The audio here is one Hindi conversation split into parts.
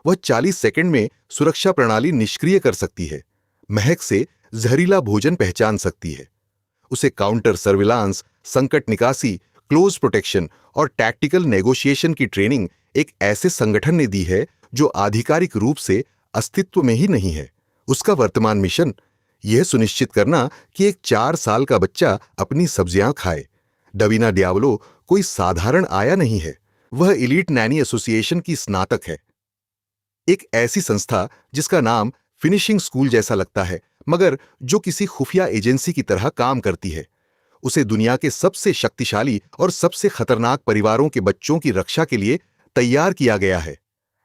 वह 40 सेकंड में सुरक्षा प्रणाली निष्क्रिय कर सकती है, महक से जहरीला भोजन पहचान सकती है। उसे काउंटर सर्विलांस, संकट निकासी, क्लोज प्रोटेक्शन और टैक्टिकल नेगोशिएशन की ट्रेनिंग एक ऐसे संगठन ने दी है जो आधिकारिक रूप से अस्तित्व में ही नहीं है। उसका वर्तमान मिशन यह सुनिश्चित करना कि एक 4 साल का बच्चा अपनी सब्जियां खाए। डवीना डियावोलो कोई साधारण आया नहीं है, वह एलीट नैनी एसोसिएशन की स्नातक है। एक ऐसी संस्था जिसका नाम फिनिशिंग स्कूल जैसा लगता है, मगर जो किसी खुफिया एजेंसी की तरह काम करती है। उसे दुनिया के सबसे शक्तिशाली और सबसे खतरनाक परिवारों के बच्चों की रक्षा के लिए तैयार किया गया है।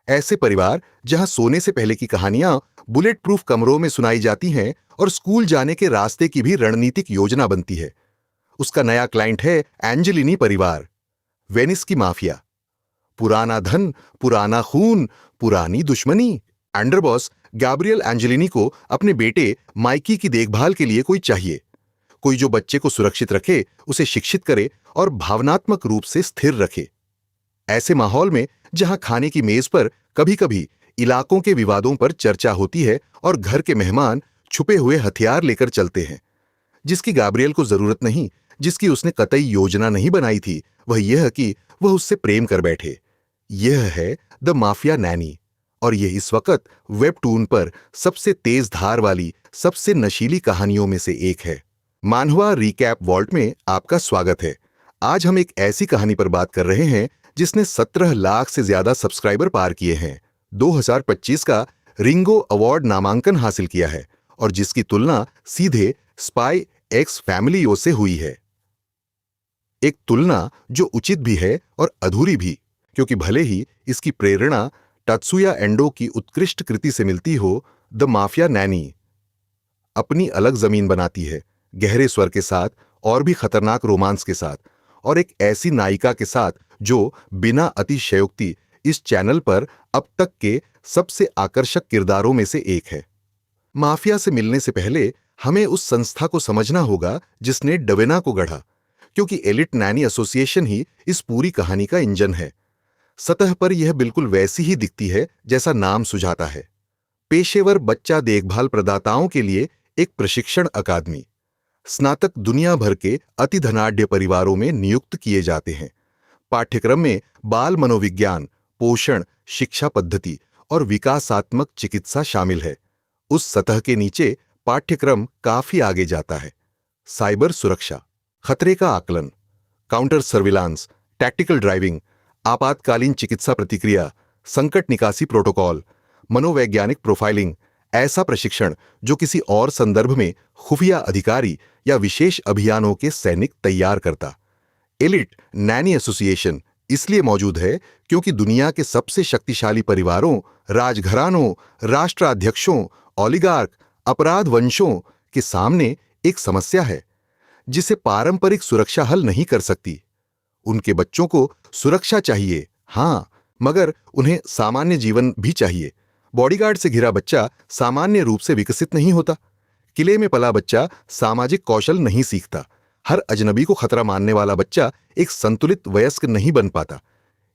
ऐसे परिवार जहां सोने से पहले की कहानियां बुलेट प्रूफ कमरों में सुनाई जाती हैं और स्कूल जाने के रास्ते की भी रणनीतिक योजना बनती है। उसका नया क्लाइंट है एंजेलिनी परिवार, वेनिस की माफिया। पुराना धन, पुराना खून, पुरानी दुश्मनी। अंडरबॉस गैब्रियल एंजेलिनी को अपने बेटे माइकी की देखभाल के लिए कोई चाहिए, कोई जो बच्चे को सुरक्षित रखे, उसे शिक्षित करे और भावनात्मक रूप से स्थिर रखे। ऐसे माहौल में जहां खाने की मेज पर कभी-कभी इलाकों के विवादों पर चर्चा होती है और घर के मेहमान छुपे हुए हथियार लेकर चलते हैं, जिसकी गैब्रियल को जरूरत नहीं, जिसकी उसने कतई योजना नहीं बनाई थी, वह यह कि वह उससे प्रेम कर बैठे। यह है द माफिया नैनी, और यह इस वक्त वेबटून पर सबसे तेज धार वाली, सबसे नशीली कहानियों में से एक है। मानहवा रिकैप वॉल्ट में आपका स्वागत है। आज हम एक ऐसी कहानी पर बात कर रहे हैं जिसने 17 लाख से ज्यादा सब्सक्राइबर पार किए हैं, 2025 का रिंगो अवार्ड नामांकन हासिल किया है और जिसकी तुलना सीधे स्पाई एक्स फैमिली से हुई है। एक तुलना जो उचित भी है और अधूरी भी, क्योंकि भले ही इसकी प्रेरणा टत्सुया एंडो की उत्कृष्ट कृति से मिलती हो, द माफिया नैनी अपनी अलग जमीन बनाती है, गहरे स्वर के साथ और भी खतरनाक रोमांस के साथ, और एक ऐसी नायिका के साथ जो बिना अतिशयोक्ति इस चैनल पर अब तक के सबसे आकर्षक किरदारों में से एक है। माफिया से मिलने से पहले हमें उस संस्था को समझना होगा जिसने डवेना को गढ़ा, क्योंकि एलिट नैनी एसोसिएशन ही इस पूरी कहानी का इंजन है। सतह पर यह बिल्कुल वैसी ही दिखती है जैसा नाम सुझाता है, पेशेवर बच्चा देखभाल प्रदाताओं के लिए एक प्रशिक्षण अकादमी। स्नातक दुनिया भर के अति धनाढ्य परिवारों में नियुक्त किए जाते हैं। पाठ्यक्रम में बाल मनोविज्ञान, पोषण, शिक्षा पद्धति और विकासात्मक चिकित्सा शामिल है। उस सतह के नीचे पाठ्यक्रम काफी आगे जाता है। साइबर सुरक्षा, खतरे का आकलन, काउंटर सर्विलांस, टैक्टिकल ड्राइविंग, आपातकालीन चिकित्सा प्रतिक्रिया, संकट निकासी प्रोटोकॉल, मनोवैज्ञानिक प्रोफाइलिंग, ऐसा प्रशिक्षण जो किसी और संदर्भ में खुफिया अधिकारी या विशेष अभियानों के सैनिक तैयार करता। एलिट नैनी एसोसिएशन इसलिए मौजूद है क्योंकि दुनिया के सबसे शक्तिशाली परिवारों, राजघरानों, राष्ट्राध्यक्षों, ओलिगार्क, अपराध वंशों के सामने एक समस्या है जिसे पारंपरिक सुरक्षा हल नहीं कर सकती। उनके बच्चों को सुरक्षा चाहिए, हां, मगर उन्हें सामान्य जीवन भी चाहिए। बॉडीगार्ड से घिरा बच्चा सामान्य रूप से विकसित नहीं होता। किले में पला बच्चा सामाजिक कौशल नहीं सीखता। हर अजनबी को खतरा मानने वाला बच्चा एक संतुलित वयस्क नहीं बन पाता।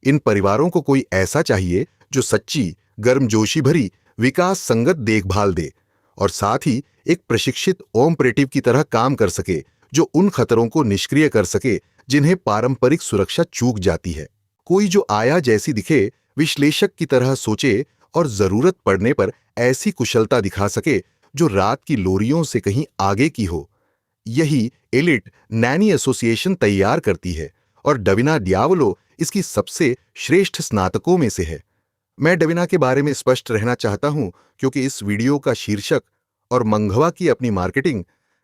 इन परिवारों को कोई ऐसा चाहिए जो सच्ची, गर्मजोशी भरी, विकास संगत देखभाल दे और साथ ही एक प्रशिक्षित ऑपरेटिव की तरह काम कर सके जो उन खतरों को निष्क्रिय कर सके जिन्हें पारंपरिक सुरक्षा चूक जाती है। कोई जो आया जैसी दिखे, विश्लेषक की तरह सोचे और जरूरत पड़ने पर ऐसी कुशलता दिखा सके जो रात की लोरियों से कहीं आगे की हो। यही एलिट नैनी एसोसिएशन तैयार करती है और डवीना डियावोलो इसकी सबसे श्रेष्ठ स्नातकों में से है। मैं डवीना के बारे में स्पष्ट रहना चाहता हूं क्योंकि इस वीडियो का शीर्षक और मंघवा की अपनी मार्केटिंग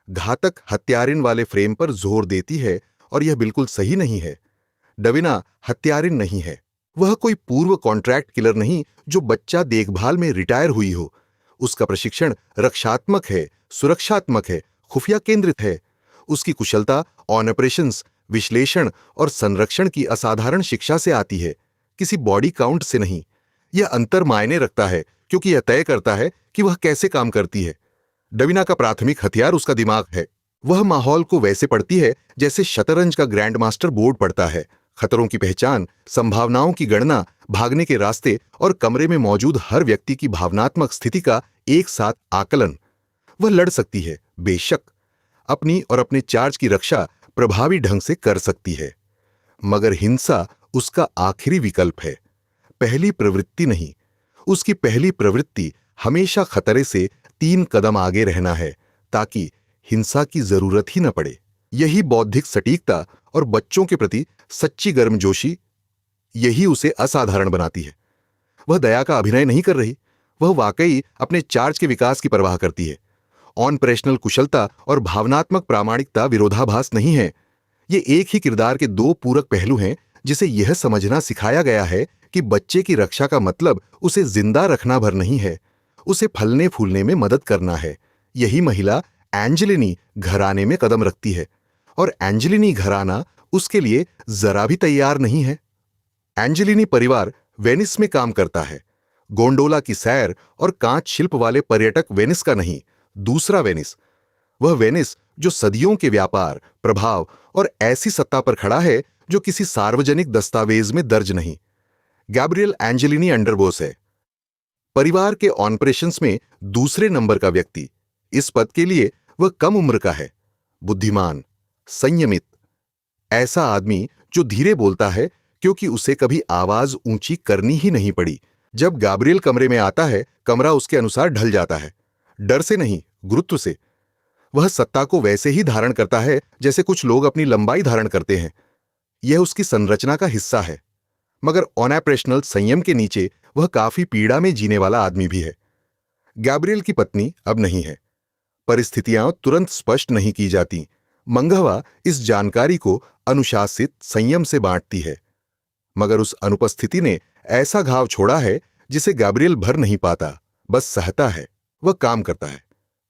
घातक हत्यारिन वाले फ्रेम पर जोर देती है और यह बिल्कुल सही नहीं है। डवीना हत्यारिन नहीं है, वह कोई पूर्व कॉन्ट्रैक्ट किलर नहीं जो बच्चा देखभाल में रिटायर हुई हो। उसका प्रशिक्षण रक्षात्मक है, सुरक्षात्मक है, खुफिया केंद्रित है। उसकी कुशलता ऑन ऑपरेशंस, विश्लेषण और संरक्षण की असाधारण शिक्षा से आती है, किसी बॉडी काउंट से नहीं। यह अंतर मायने रखता है क्योंकि यह तय करता है कि वह कैसे काम करती है। डवीना का प्राथमिक हथियार उसका दिमाग है। वह माहौल को वैसे पढ़ती है जैसे शतरंज का ग्रैंड मास्टर बोर्ड पढ़ता है। खतरों की पहचान, संभावनाओं की गणना, भागने के रास्ते और कमरे में मौजूद हर व्यक्ति की भावनात्मक स्थिति का एक साथ आकलन। वह लड़ सकती है, बेशक, अपनी और अपने चार्ज की रक्षा प्रभावी ढंग से कर सकती है, मगर हिंसा उसका आखिरी विकल्प है, पहली प्रवृत्ति नहीं। उसकी पहली प्रवृत्ति हमेशा खतरे से 3 कदम आगे रहना है, ताकि हिंसा की जरूरत ही न पड़े। यही बौद्धिक सटीकता और बच्चों के प्रति सच्ची गर्मजोशी, यही उसे असाधारण बनाती है। वह दया का अभिनय नहीं कर रही, वह वाकई अपने चार्ज के विकास की परवाह करती है। ऑपरेशनल कुशलता और भावनात्मक प्रामाणिकता विरोधाभास नहीं है। ये एक ही किरदार के 2 पूरक पहलू हैं, जिसे यह समझना सिखाया गया है कि बच्चे की रक्षा का मतलब उसे जिंदा रखना भर नहीं है, उसे फलने फूलने में मदद करना है। यही महिला एंजेलिनी घराने में कदम रखती है, और एंजेलिनी घराना उसके लिए जरा भी तैयार नहीं है। एंजेलिनी परिवार वेनिस में काम करता है, गोंडोला की सैर और कांच शिल्प वाले पर्यटक वेनिस का नहीं, दूसरा वेनिस। वह वेनिस जो सदियों के व्यापार, प्रभाव और ऐसी सत्ता पर खड़ा है जो किसी सार्वजनिक दस्तावेज में दर्ज नहीं। गैब्रियल एंजेलिनी अंडरबोस है, परिवार के ऑपरेशंस में दूसरे नंबर का व्यक्ति। इस पद के लिए वह कम उम्र का है, बुद्धिमान, संयमित, ऐसा आदमी जो धीरे बोलता है क्योंकि उसे कभी आवाज ऊंची करनी ही नहीं पड़ी। जब गैब्रियल कमरे में आता है, कमरा उसके अनुसार ढल जाता है, डर से नहीं, गुरुत्व से। वह सत्ता को वैसे ही धारण करता है जैसे कुछ लोग अपनी लंबाई धारण करते हैं। यह उसकी संरचना का हिस्सा है, मगर ऑपरेशनल संयम के नीचे वह काफी पीड़ा में जीने वाला आदमी भी है। गैब्रियल की पत्नी अब नहीं है, परिस्थितियां तुरंत स्पष्ट नहीं की जाती। मंगहवा इस जानकारी को अनुशासित संयम से बांटती है, मगर उस अनुपस्थिति ने ऐसा घाव छोड़ा है जिसे गैब्रियल भर नहीं पाता, बस सहता है। वह काम करता है,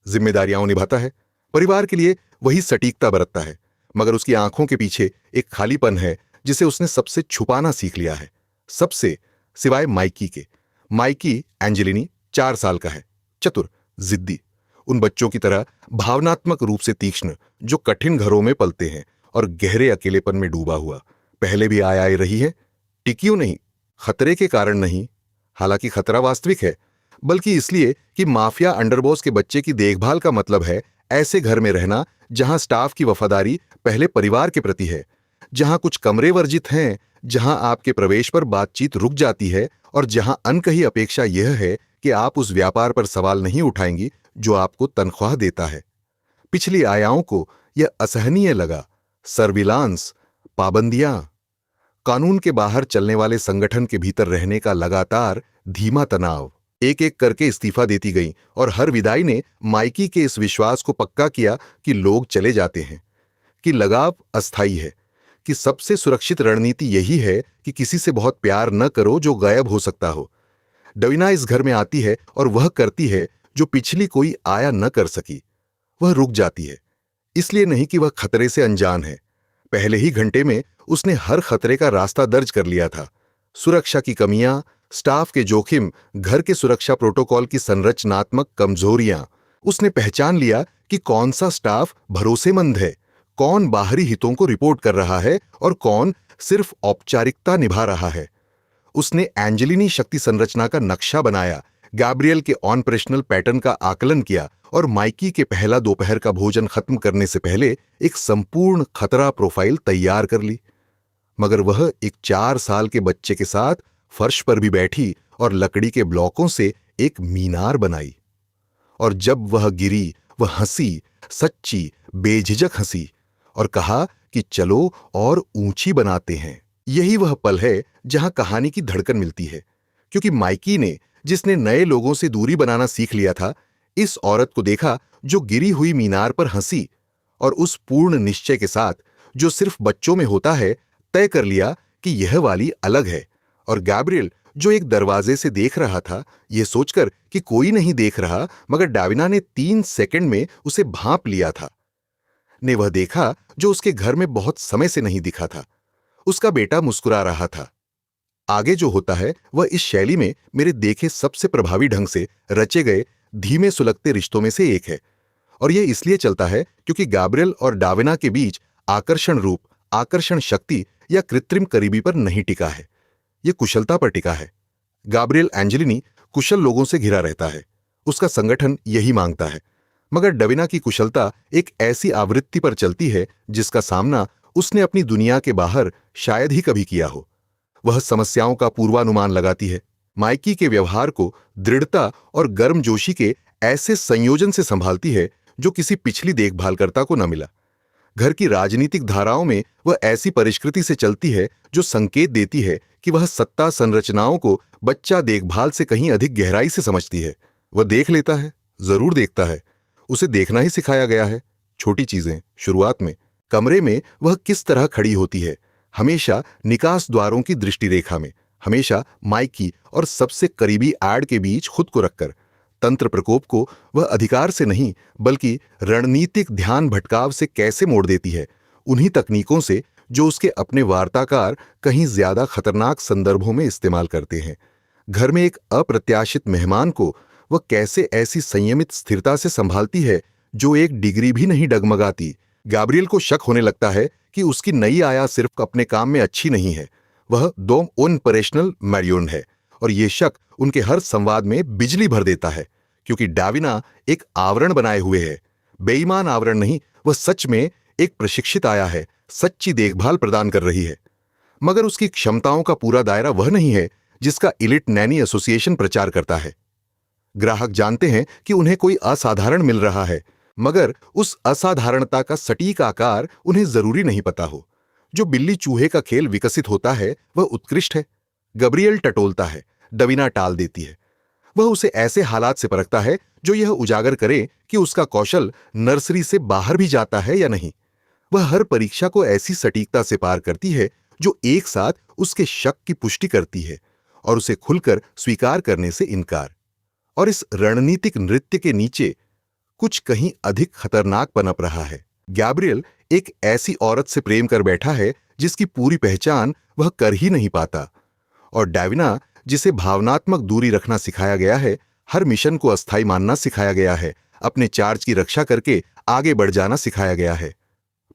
जिम्मेदारियां निभाता है, परिवार के लिए वही सटीकता बरतता है, मगर उसकी आंखों के पीछे एक खालीपन है जिसे उसने सबसे छुपाना सीख लिया है, सबसे सिवाय माइकी के। माइकी एंजेलिनी 4 साल का है, चतुर, जिद्दी, उन बच्चों की तरह भावनात्मक रूप से तीक्ष्ण जो कठिन घरों में पलते हैं और गहरे अकेलेपन में डूबा हुआ। पहले भी आए रही है, टिकियों नहीं, खतरे के कारण नहीं, हालांकि खतरा वास्तविक है, बल्कि इसलिए कि माफिया अंडरबॉस के बच्चे की देखभाल का मतलब है ऐसे घर में रहना जहां स्टाफ की वफादारी पहले परिवार के प्रति है, जहां कुछ कमरे वर्जित हैं, जहां आपके प्रवेश पर बातचीत रुक जाती है और जहां अनकही अपेक्षा यह है कि आप उस व्यापार पर सवाल नहीं उठाएंगी जो आपको तनख्वाह देता है। पिछली आयाओं को यह असहनीय लगा। सर्विलांस, पाबंदियां, कानून के बाहर चलने वाले संगठन के भीतर रहने का लगातार धीमा तनाव। एक एक करके इस्तीफा देती गई और हर विदाई ने माइकी के इस विश्वास को पक्का किया कि लोग चले जाते हैं, कि लगाव अस्थायी है, कि सबसे सुरक्षित रणनीति यही है कि किसी से बहुत प्यार न करो जो गायब हो सकता हो। डवीना इस घर में आती है और वह करती है जो पिछली कोई आया न कर सकी। वह रुक जाती है, इसलिए नहीं कि वह खतरे से अनजान है। पहले ही घंटे में उसने हर खतरे का रास्ता दर्ज कर लिया था। सुरक्षा की कमियां, स्टाफ के जोखिम, घर के सुरक्षा प्रोटोकॉल की संरचनात्मक कमजोरियां। उसने पहचान लिया कि कौन सा स्टाफ भरोसेमंद है, कौन बाहरी हितों को रिपोर्ट कर रहा है और कौन सिर्फ औपचारिकता निभा रहा है। उसने एंजेलिनी शक्ति संरचना का नक्शा बनाया, गैब्रियल के ऑपरेशनल पैटर्न का आकलन किया और माइकी के पहला दोपहर का भोजन खत्म करने से पहले एक संपूर्ण खतरा प्रोफाइल तैयार कर ली। मगर वह एक 4 साल के बच्चे के साथ फर्श पर भी बैठी और लकड़ी के ब्लॉकों से एक मीनार बनाई। और जब वह गिरी, वह हंसी, सच्ची, बेझिझक हंसी, और कहा कि चलो और ऊंची बनाते हैं। यही वह पल है जहां कहानी की धड़कन मिलती है, क्योंकि माइकी ने, जिसने नए लोगों से दूरी बनाना सीख लिया था, इस औरत को देखा जो गिरी हुई मीनार पर हंसी, और उस पूर्ण निश्चय के साथ जो सिर्फ बच्चों में होता है, तय कर लिया कि यह वाली अलग है। और गैब्रियल जो एक दरवाजे से देख रहा था, यह सोचकर कि कोई नहीं देख रहा, मगर डाविना ने 3 सेकंड में उसे भांप लिया था, ने वह देखा जो उसके घर में बहुत समय से नहीं दिखा था। उसका बेटा मुस्कुरा रहा था। आगे जो होता है वह इस शैली में मेरे देखे सबसे प्रभावी ढंग से रचे गए धीमे सुलगते रिश्तों में से एक है, और यह इसलिए चलता है क्योंकि गैब्रियल और डाविना के बीच आकर्षण रूप, आकर्षण शक्ति या कृत्रिम करीबी पर नहीं टिका है। ये कुशलता पर टिका है। गैब्रियल एंजेलिनी कुशल लोगों से घिरा रहता है, उसका संगठन यही मांगता है। मगर डाविना की कुशलता एक ऐसी आवृत्ति पर चलती है जिसका सामना उसने अपनी दुनिया के बाहर शायद ही कभी किया हो। वह समस्याओं का पूर्वानुमान लगाती है, माइकी के व्यवहार को दृढ़ता और गर्मजोशी के ऐसे संयोजन से संभालती है जो किसी पिछली देखभालकर्ता को न मिला। घर की राजनीतिक धाराओं में वह ऐसी परिष्कृति से चलती है जो संकेत देती है कि वह सत्ता संरचनाओं को बच्चा देखभाल से कहीं अधिक गहराई से समझती है। वह देख लेता है, जरूर देखता है, उसे देखना ही सिखाया गया है। छोटी चीजें, शुरुआत में कमरे में वह किस तरह खड़ी होती है, हमेशा निकास द्वारों की दृष्टि रेखा में, हमेशा माइकी और सबसे करीबी एड के बीच खुद को रखकर। तंत्र प्रकोप को वह अधिकार से नहीं बल्कि रणनीतिक ध्यान भटकाव से कैसे मोड़ देती है, उन्हीं तकनीकों से जो उसके अपने वार्ताकार कहीं ज्यादा खतरनाक संदर्भों में इस्तेमाल करते हैं। घर में एक अप्रत्याशित मेहमान को वह कैसे ऐसी संयमित स्थिरता से संभालती है जो एक डिग्री भी नहीं डगमगाती। गैब्रियल को शक होने लगता है कि उसकी नई आया सिर्फ अपने काम में अच्छी नहीं है, वह दो ऑपरेशनल मैरियोन है। और ये शक उनके हर संवाद में बिजली भर देता है, क्योंकि डाविना एक आवरण बनाए हुए है। बेईमान आवरण नहीं, वह सच में एक प्रशिक्षित आया है, सच्ची देखभाल प्रदान कर रही है। मगर उसकी क्षमताओं का पूरा दायरा वह नहीं है जिसका इलिट नैनी एसोसिएशन प्रचार करता है। ग्राहक जानते हैं कि उन्हें कोई असाधारण मिल रहा है, मगर उस असाधारणता का सटीक आकार उन्हें जरूरी नहीं पता हो। जो बिल्ली चूहे का खेल विकसित होता है वह उत्कृष्ट है। गैब्रियल टटोलता है, डाविना टाल देती है। वह उसे ऐसे हालात से परखता है जो यह उजागर करे कि उसका कौशल नर्सरी से बाहर भी जाता है या नहीं। वह हर परीक्षा को ऐसी सटीकता से पार करती है जो एक साथ उसके शक की पुष्टि करती है और उसे खुलकर स्वीकार करने से इनकार। और इस रणनीतिक नृत्य के नीचे कुछ कहीं अधिक खतरनाक पनप रहा है। गैब्रियल एक ऐसी औरत से प्रेम कर बैठा है जिसकी पूरी पहचान वह कर ही नहीं पाता, और डाविना जिसे भावनात्मक दूरी रखना सिखाया गया है, हर मिशन को अस्थायी मानना सिखाया गया है, अपने चार्ज की रक्षा करके आगे बढ़ जाना सिखाया गया है।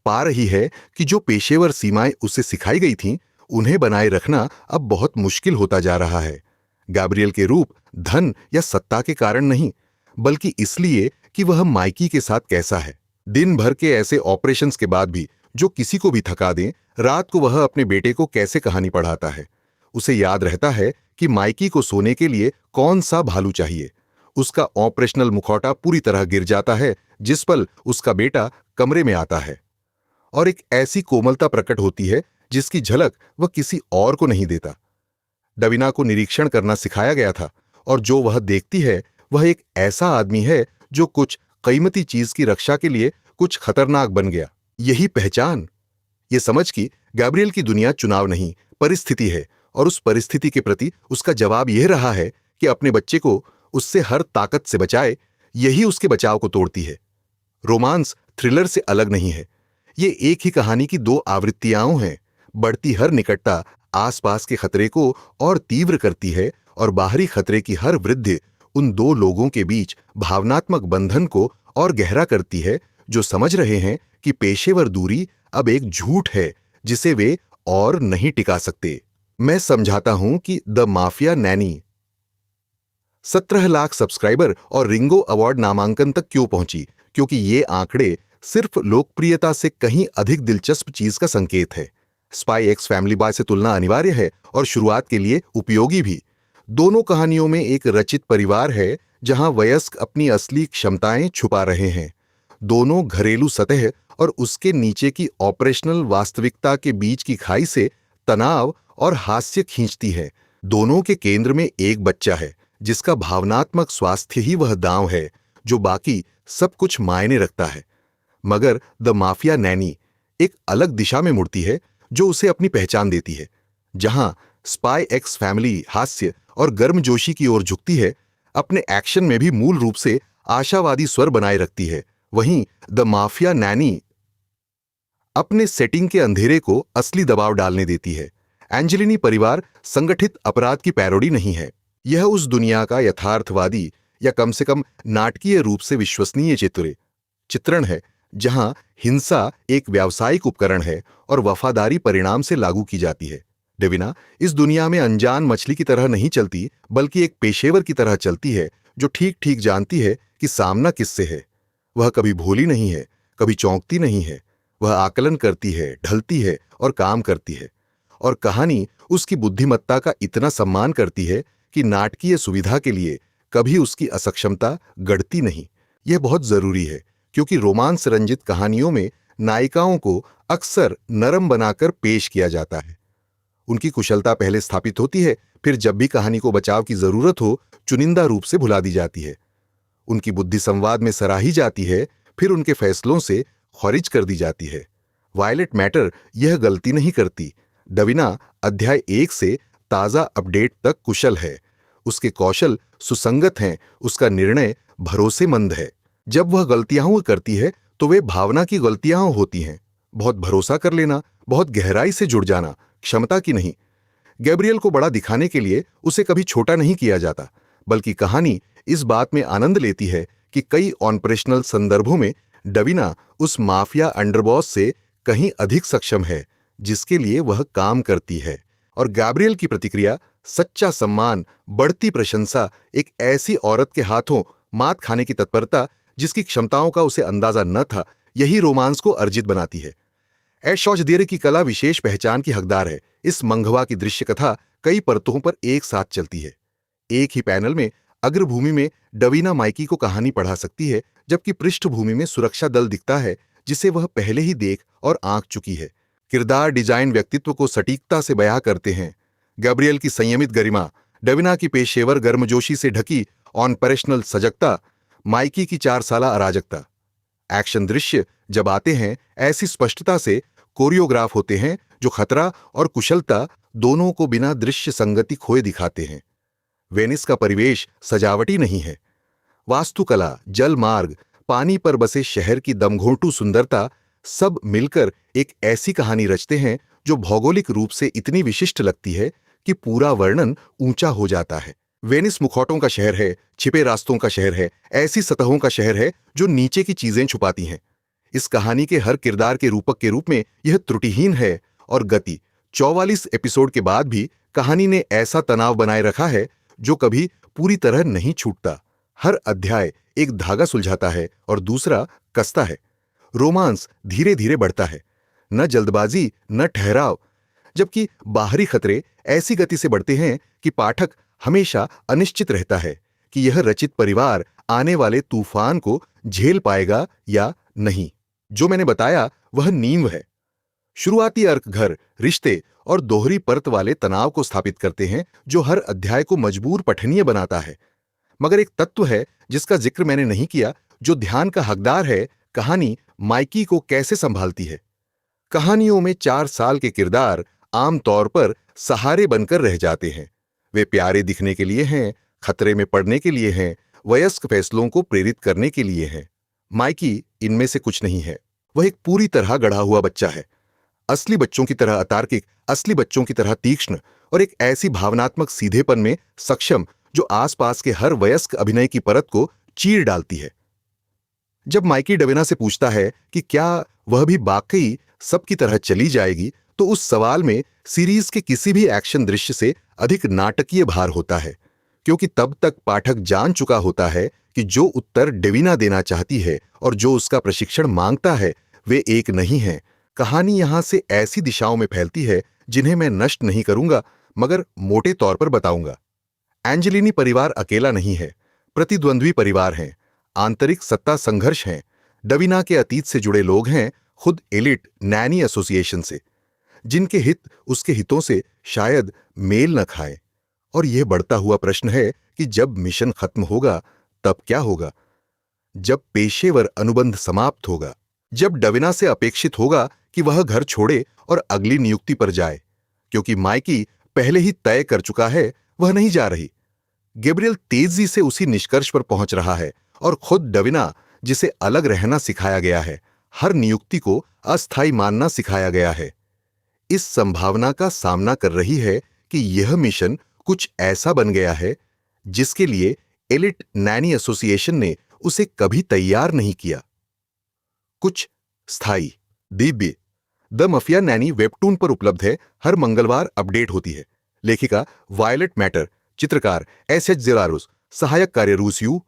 पा रही है कि जो पेशेवर सीमाएं उसे सिखाई गई थीं, उन्हें बनाए रखना अब बहुत मुश्किल होता जा रहा है। गैब्रियल के रूप धन या सत्ता के कारण नहीं, बल्कि इसलिए कि वह माइकी के साथ कैसा है। दिन भर के ऐसे ऑपरेशंस के बाद भी जो किसी को भी थका दें, रात को वह अपने बेटे को कैसे कहानी पढ़ाता है। उसे याद रहता है कि माइकी को सोने के लिए कौन सा भालू चाहिए। उसका ऑपरेशनल मुखौटा पूरी तरह गिर जाता है जिस पल उसका बेटा कमरे में आता है, और एक ऐसी कोमलता प्रकट होती है जिसकी झलक वह किसी और को नहीं देता। डाविना को निरीक्षण करना सिखाया गया था, और जो वह देखती है वह एक ऐसा आदमी है जो कुछ कीमती चीज की रक्षा के लिए कुछ खतरनाक बन गया। यही पहचान, ये समझ कि गैब्रियल की दुनिया चुनाव नहीं, परिस्थिति है, और उस परिस्थिति के प्रति उसका जवाब यह रहा है कि अपने बच्चे को उससे हर ताकत से बचाए, यही उसके बचाव को तोड़ती है। रोमांस थ्रिलर से अलग नहीं है, ये एक ही कहानी की दो आवृत्तियां हैं। बढ़ती हर निकटता आसपास के खतरे को और तीव्र करती है, और बाहरी खतरे की हर वृद्धि उन दो लोगों के बीच भावनात्मक बंधन को और गहरा करती है, जो समझ रहे हैं कि पेशेवर दूरी अब एक झूठ है जिसे वे और नहीं टिका सकते। मैं समझाता हूं कि the mafia Naini 17 lakh subscriber और रिंगो अवार्ड नामांकन तक क्यों पहुंची, क्योंकि ये आंकड़े सिर्फ लोकप्रियता से कहीं अधिक दिलचस्प चीज का संकेत है। स्पाई एक्स फैमिली बॉय से तुलना अनिवार्य है और शुरुआत के लिए उपयोगी भी। दोनों कहानियों में एक रचित परिवार है जहां वयस्क अपनी असली क्षमताएं छुपा रहे हैं। दोनों घरेलू सतह और उसके नीचे की ऑपरेशनल वास्तविकता के बीच की खाई से तनाव और हास्य खींचती है। दोनों के केंद्र में एक बच्चा है जिसका भावनात्मक स्वास्थ्य ही वह दांव है जो बाकी सब कुछ मायने रखता है। मगर द माफिया नैनी एक अलग दिशा में मुड़ती है जो उसे अपनी पहचान देती है। जहां स्पाई एक्स फैमिली हास्य और गर्मजोशी की ओर झुकती है, अपने एक्शन में भी मूल रूप से आशावादी स्वर बनाए रखती है, वहीं द माफिया नैनी अपने सेटिंग के अंधेरे को असली दबाव डालने देती है। एंजेलिनी परिवार संगठित अपराध की पैरोडी नहीं है, यह उस दुनिया का यथार्थवादी या कम से कम नाटकीय रूप से विश्वसनीय चित्रण है जहां हिंसा एक व्यावसायिक उपकरण है और वफादारी परिणाम से लागू की जाती है। डेविना इस दुनिया में अनजान मछली की तरह नहीं चलती, बल्कि एक पेशेवर की तरह चलती है जो ठीक ठीक जानती है कि सामना किससे है। वह कभी भोली नहीं है, कभी चौंकती नहीं है। वह आकलन करती है, ढलती है और काम करती है। और कहानी उसकी बुद्धिमत्ता का इतना सम्मान करती है कि नाटकीय सुविधा के लिए कभी उसकी असक्षमता गढ़ती नहीं। यह बहुत जरूरी है, क्योंकि रोमांस रंजित कहानियों में नायिकाओं को अक्सर नरम बनाकर पेश किया जाता है। उनकी कुशलता पहले स्थापित होती है, फिर जब भी कहानी को बचाव की जरूरत हो, चुनिंदा रूप से भुला दी जाती है। उनकी बुद्धि संवाद में सराही जाती है, फिर उनके फैसलों से खारिज कर दी जाती है। वायलेट मैटर यह गलती नहीं करती। डविना अध्याय 1 से ताजा अपडेट तक कुशल है। उसके कौशल सुसंगत हैं, उसका निर्णय भरोसेमंद है। जब वह गलतियां करती है तो वे भावना की गलतियां होती हैं। बहुत भरोसा कर लेना, बहुत गहराई से जुड़ जाना, क्षमता की नहीं। गैब्रियल को बड़ा दिखाने के लिए उसे कभी छोटा नहीं किया जाता, बल्कि कहानी इस बात में आनंद लेती है कि कई ऑपरेशनल संदर्भों में डविना उस माफिया अंडरबॉस से कहीं अधिक सक्षम है जिसके लिए वह काम करती है। और गैब्रियल की प्रतिक्रिया, सच्चा सम्मान, बढ़ती प्रशंसा, एक ऐसी औरत के हाथों मात खाने की तत्परता जिसकी क्षमताओं का उसे अंदाजा न था, यही रोमांस को अर्जित बनाती है। ऐशौच देरे की कला विशेष पहचान की हकदार है। इस मंघवा की दृश्य कथा कई परतों पर एक साथ चलती है। एक ही पैनल में अग्रभूमि में डवीना माइकी को कहानी पढ़ा सकती है, जबकि पृष्ठभूमि में सुरक्षा दल दिखता है जिसे वह पहले ही देख और आंक चुकी है। किरदार डिजाइन व्यक्तित्व को सटीकता से बयां करते हैं। गैब्रियल की संयमित गरिमा, डविना की पेशेवर गर्मजोशी से ढकी ऑपरेशनल सजगता, माइकी की 4 साला अराजकता। एक्शन दृश्य जब आते हैं ऐसी स्पष्टता से कोरियोग्राफ होते हैं जो खतरा और कुशलता दोनों को बिना दृश्य संगति खोए दिखाते हैं। वेनिस का परिवेश सजावटी नहीं है। वास्तुकला, जल मार्ग, पानी पर बसे शहर की दमघोंटू सुंदरता सब मिलकर एक ऐसी कहानी रचते हैं जो भौगोलिक रूप से इतनी विशिष्ट लगती है कि पूरा वर्णन ऊंचा हो जाता है। वेनिस मुखौटों का शहर है, छिपे रास्तों का शहर है, ऐसी सतहों का शहर है जो नीचे की चीजें छुपाती हैं। इस कहानी के हर किरदार के रूपक के रूप में यह त्रुटिहीन है। और गति 44 एपिसोड के बाद भी कहानी ने ऐसा तनाव बनाए रखा है जो कभी पूरी तरह नहीं छूटता। हर अध्याय एक धागा सुलझाता है और दूसरा कसता है। रोमांस धीरे धीरे बढ़ता है, न जल्दबाजी न ठहराव, जबकि बाहरी खतरे ऐसी गति से बढ़ते हैं कि पाठक हमेशा अनिश्चित रहता है कि यह रचित परिवार आने वाले तूफान को झेल पाएगा या नहीं। जो मैंने बताया वह नींव है। शुरुआती अर्क घर, रिश्ते और दोहरी परत वाले तनाव को स्थापित करते हैं जो हर अध्याय को मजबूर पठनीय बनाता है। मगर एक तत्व है जिसका जिक्र मैंने नहीं किया, जो ध्यान का हकदार है। कहानी माइकी को कैसे संभालती है। कहानियों में 4 साल के किरदार आमतौर पर सहारे बनकर रह जाते हैं। वे प्यारे दिखने के लिए हैं, खतरे में पड़ने के लिए हैं, वयस्क फैसलों को प्रेरित करने के लिए हैं। माइकी इनमें से कुछ नहीं है। वह एक पूरी तरह गढ़ा हुआ बच्चा है, असली बच्चों की तरह अतार्किक, असली बच्चों की तरह तीक्ष्ण और एक ऐसी भावनात्मक सीधेपन में सक्षम जो आसपास के हर वयस्क अभिनय की परत को चीर डालती है। जब माइकी डविना से पूछता है कि क्या वह भी वाकई सबकी तरह चली जाएगी, तो उस सवाल में सीरीज के किसी भी एक्शन दृश्य से अधिक नाटकीय भार होता है, क्योंकि तब तक पाठक जान चुका होता है कि जो उत्तर डेविना देना चाहती है और जो उसका प्रशिक्षण मांगता है वे एक नहीं है। कहानी यहां से ऐसी दिशाओं में फैलती है जिन्हें मैं नष्ट नहीं करूंगा, मगर मोटे तौर पर बताऊंगा। एंजेलिनी परिवार अकेला नहीं है, प्रतिद्वंद्वी परिवार हैं, आंतरिक सत्ता संघर्ष हैं। डविना के अतीत से जुड़े लोग हैं, खुद एलिट नैनी एसोसिएशन से, जिनके हित उसके हितों से शायद मेल न खाए। और यह बढ़ता हुआ प्रश्न है कि जब मिशन खत्म होगा तब क्या होगा? जब पेशेवर अनुबंध समाप्त होगा, जब डविना से अपेक्षित होगा कि वह घर छोड़े और अगली नियुक्ति पर जाए, क्योंकि माइकी पहले ही तय कर चुका है वह नहीं जा रही। गैब्रियल तेजी से उसी निष्कर्ष पर पहुंच रहा है और खुद डविना, जिसे अलग रहना सिखाया गया है, हर नियुक्ति को अस्थायी मानना सिखाया गया है, इस संभावना का सामना कर रही है कि यह मिशन कुछ ऐसा बन गया है जिसके लिए एलिट नैनी एसोसिएशन ने उसे कभी तैयार नहीं किया। कुछ स्थायी, Divya, the mafia Naini webtoon पर उपलब्ध है, हर मंगलवार अपडेट होती है। लेखिका वायलेट मैटर, चित्रकार एस.एच. ज़ेरारुस, सहायक कार्य रूस यू।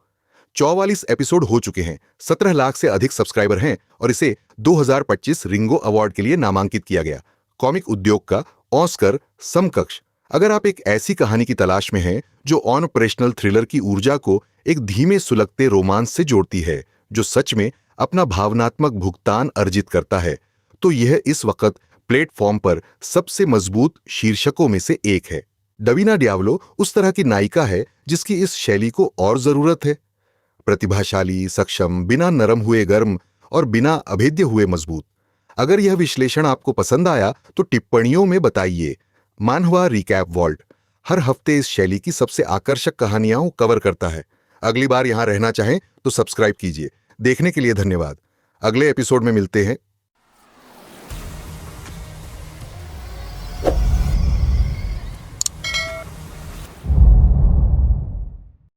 44 एपिसोड हो चुके हैं, 17 लाख से अधिक सब्सक्राइबर हैं और इसे 2025 रिंगो अवार्ड के लिए नामांकित किया गया। कॉमिक उद्योग का ऑस्कर समकक्ष। अगर आप एक ऐसी कहानी की तलाश में हैं जो ऑन ऑपरेशनल थ्रिलर की ऊर्जा को एक धीमे सुलगते रोमांस से जोड़ती है, जो सच में अपना भावनात्मक भुगतान अर्जित करता है, तो यह इस वक्त प्लेटफॉर्म पर सबसे मजबूत शीर्षकों में से एक है। डवीना डियावलो उस तरह की नायिका है जिसकी इस शैली को और जरूरत है। प्रतिभाशाली, सक्षम, बिना नरम हुए गर्म और बिना अभेद्य हुए मजबूत। अगर यह विश्लेषण आपको पसंद आया तो टिप्पणियों में बताइए। मानहवा रिकैप वॉल्ट हर हफ्ते इस शैली की सबसे आकर्षक कहानियां कवर करता है। अगली बार यहां रहना चाहें तो सब्सक्राइब कीजिए। देखने के लिए धन्यवाद। अगले एपिसोड में मिलते हैं।